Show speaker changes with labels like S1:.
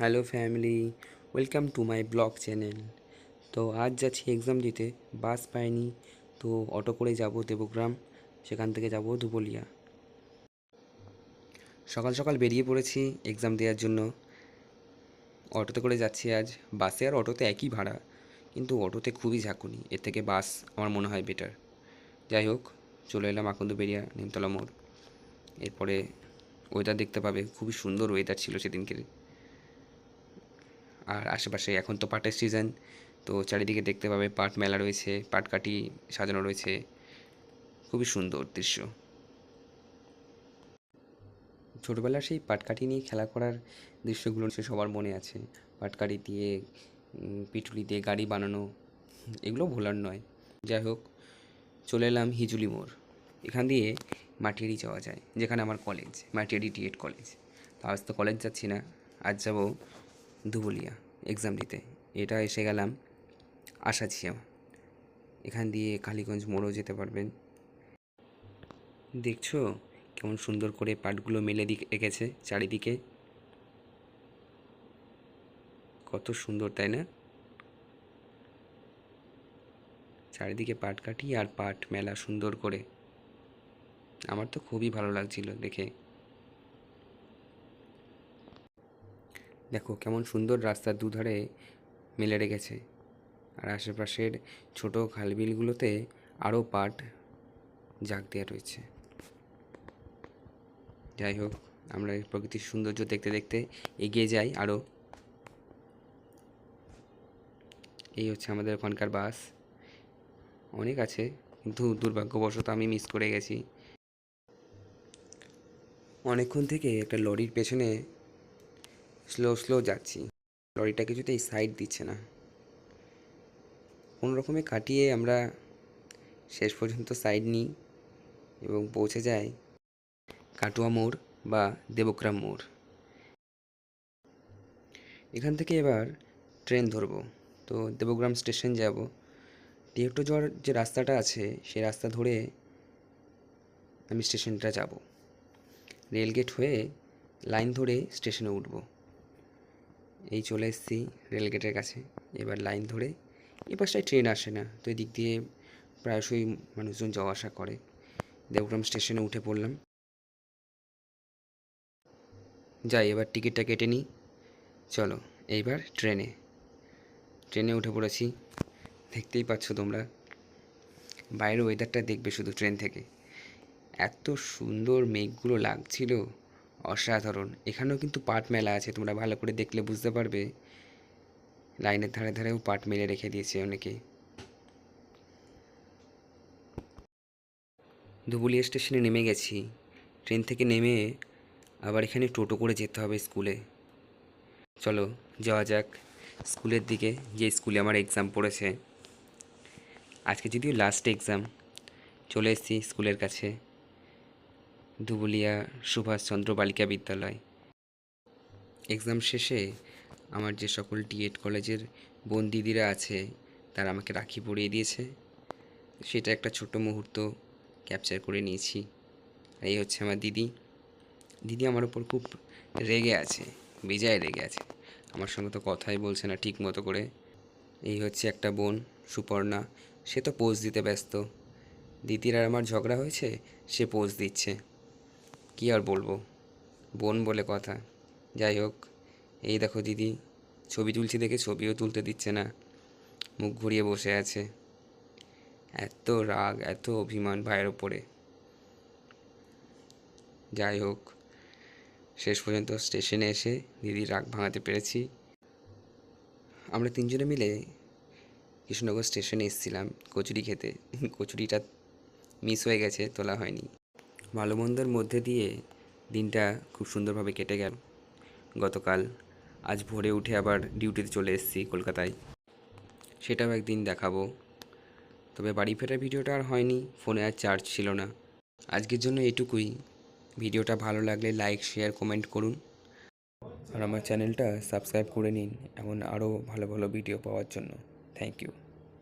S1: Hello family, welcome to my blog channel. তো আজ যাচ্ছি এক্সাম দিতে, বাস পাইনি, তো অটো করে যাব দেবগ্রাম, সেখান থেকে যাব ধুবুলিয়া। সকাল সকাল বেরিয়ে পড়েছি এক্সাম দেওয়ার জন্য। অটোতে করে যাচ্ছি আজ। বাসে আর অটোতে একই ভাড়া, কিন্তু অটোতে খুবই ঝাঁকুনি, এর থেকে বাস আমার মনে হয় বেটার। যাই হোক, চলে এলাম আকন্দবেড়িয়া নিমতলা মোড়। এরপরে ওয়েদার দেখতে পাবে, খুবই সুন্দর ওয়েদার ছিল সেদিনকে। আর আশেপাশে এখন তো পাটের সিজন, তো চারিদিকে দেখতে পাবে পাট মেলা রয়েছে, পাটকাঠি সাজানো রয়েছে, খুবই সুন্দর দৃশ্য। ছোটোবেলার সেই পাটকাঠি নিয়ে খেলা করার দৃশ্যগুলো সে সবার মনে আছে। পাটকাঠি দিয়ে পিটুলি দিয়ে গাড়ি বানানো, এগুলো ভোলার নয়। যাই হোক, চলে এলাম হিজুলি মোড়। এখান দিয়ে মাটিয়ারি যাওয়া যায়, যেখানে আমার কলেজ, মাটিয়ারি ডিএড কলেজ। তো আজ তো কলেজ যাচ্ছি না, আজ যাব ধুবুলিয়া এক্সাম দিতে। এটা এসে গেলাম আশাছিয়া। এখান দিয়ে কালীগঞ্জ মোড়ও যেতে পারবেন। দেখছো কেমন সুন্দর করে পাটগুলো মেলে রেখেছে চারিদিকে, কত সুন্দর তাই না? চারিদিকে পাটকাঠি আর পাট মেলা সুন্দর করে, আমার তো খুবই ভালো লাগছিল দেখে। দেখো কেমন সুন্দর রাস্তার দুধারে মেলে রেখেছে, আর আশেপাশের ছোট খালবিলগুলোতে আরও পাট জাগ দেওয়া রয়েছে। যাই হোক, আমরা এই প্রকৃতির সৌন্দর্য দেখতে দেখতে এগিয়ে যাই আরও। এই হচ্ছে আমাদের ওখানকার বাস। অনেক আছে, কিন্তু দুর্ভাগ্যবশত আমি মিস করে গেছি। অনেকক্ষণ থেকে একটা লরির পেছনে স্লো স্লো যাচ্ছি, লরিটা কিছুতেই সাইড দিচ্ছে না। কোনো রকমে কাটিয়ে আমরা শেষ পর্যন্ত সাইড নিই এবং পৌঁছে যাই কাটুয়া মোড় বা দেবগ্রাম মোড়। এখান থেকে এবার ট্রেন ধরবো, তো দেবগ্রাম স্টেশন যাব। টিএফটো যাওয়ার যে রাস্তাটা আছে সেই রাস্তা ধরে আমি স্টেশনটা যাব। রেলগেট হয়ে লাইন ধরে স্টেশনে উঠব। এই চলে এসেছি রেলগেটের কাছে। এবার লাইন ধরে, এ পাশটায় ট্রেন আসে না, তো এদিক দিয়ে প্রায়শই মানুষজন যাওয়া আসা করে। দেবগ্রাম স্টেশনে উঠে পড়লাম। যাই, এবার টিকিটটা কেটে নিই। চলো এইবার ট্রেনে উঠে পড়েছি। দেখতেই পাচ্ছ তোমরা, বাইরের ওয়েদারটা দেখবে শুধু ট্রেন থেকে, এত সুন্দর মেঘগুলো লাগছিল, অসাধারণ। এখানেও কিন্তু পাট মেলা আছে, তোমরা ভালো করে দেখলে বুঝতে পারবে। লাইনের ধারে ধারেও পাট মেলে রেখে দিয়েছে অনেকে। ধুবুলিয়া স্টেশনে নেমে গেছি। ট্রেন থেকে নেমে আবার এখানে টোটো করে যেতে হবে স্কুলে। চলো যাওয়া যাক স্কুলের দিকে, যে স্কুলে আমার এক্সাম পড়েছে। আজকে যদিও লাস্ট এক্সাম। চলে এসেছি স্কুলের কাছে, ধুবুলিয়া সুভাষচন্দ্র বালিকা বিদ্যালয়। এক্সাম শেষে আমার যে সকল ডিএড কলেজের বোন দিদিরা আছে, তারা আমাকে রাখি পরিয়ে দিয়েছে। সেটা একটা ছোট মুহূর্ত ক্যাপচার করে নিয়েছি। আর এই হচ্ছে আমার দিদি। দিদি আমার ওপর খুব রেগে আছে, বেজায় রেগে আছে। আমার সঙ্গে তো কথাই বলছে না ঠিক মতো করে। এই হচ্ছে একটা বোন, সুপর্ণা। সে তো পোজ দিতে ব্যস্ত। দিদির আর আমার ঝগড়া হয়েছে, সে পোজ দিচ্ছে। কী আর বলবো, বোন বলে কথা। যাই হোক, এই দেখো দিদি ছবি তুলছি দেখে ছবিও তুলতে দিচ্ছে না, মুখ ঘুরিয়ে বসে আছে। এত রাগ, এত অভিমান ভাইয়ের ওপরে। যাই হোক, শেষ পর্যন্ত স্টেশনে এসে দিদির রাগ ভাঙাতে পেরেছি। আমরা তিনজনে মিলে কৃষ্ণনগর স্টেশনে এসেছিলাম কচুরি খেতে। কচুরিটা মিস হয়ে গেছে, তোলা হয়নি। ভালো মন্দের মধ্যে দিয়ে দিনটা খুব সুন্দরভাবে কেটে গেল গতকাল। আজ ভোরে উঠে আবার ডিউটিতে চলে এসেছি কলকাতায়, সেটাও একদিন দেখাবো। তবে বাড়ি ফেরার ভিডিওটা আর হয়নি, ফোনে আর চার্জ ছিল না। আজকের জন্য এটুকুই। ভিডিওটা ভালো লাগলে লাইক, শেয়ার, কমেন্ট করুন, আর আমার চ্যানেলটা সাবস্ক্রাইব করে নিন এমন আরও ভালো ভালো ভিডিও পাওয়ার জন্য। Thank you.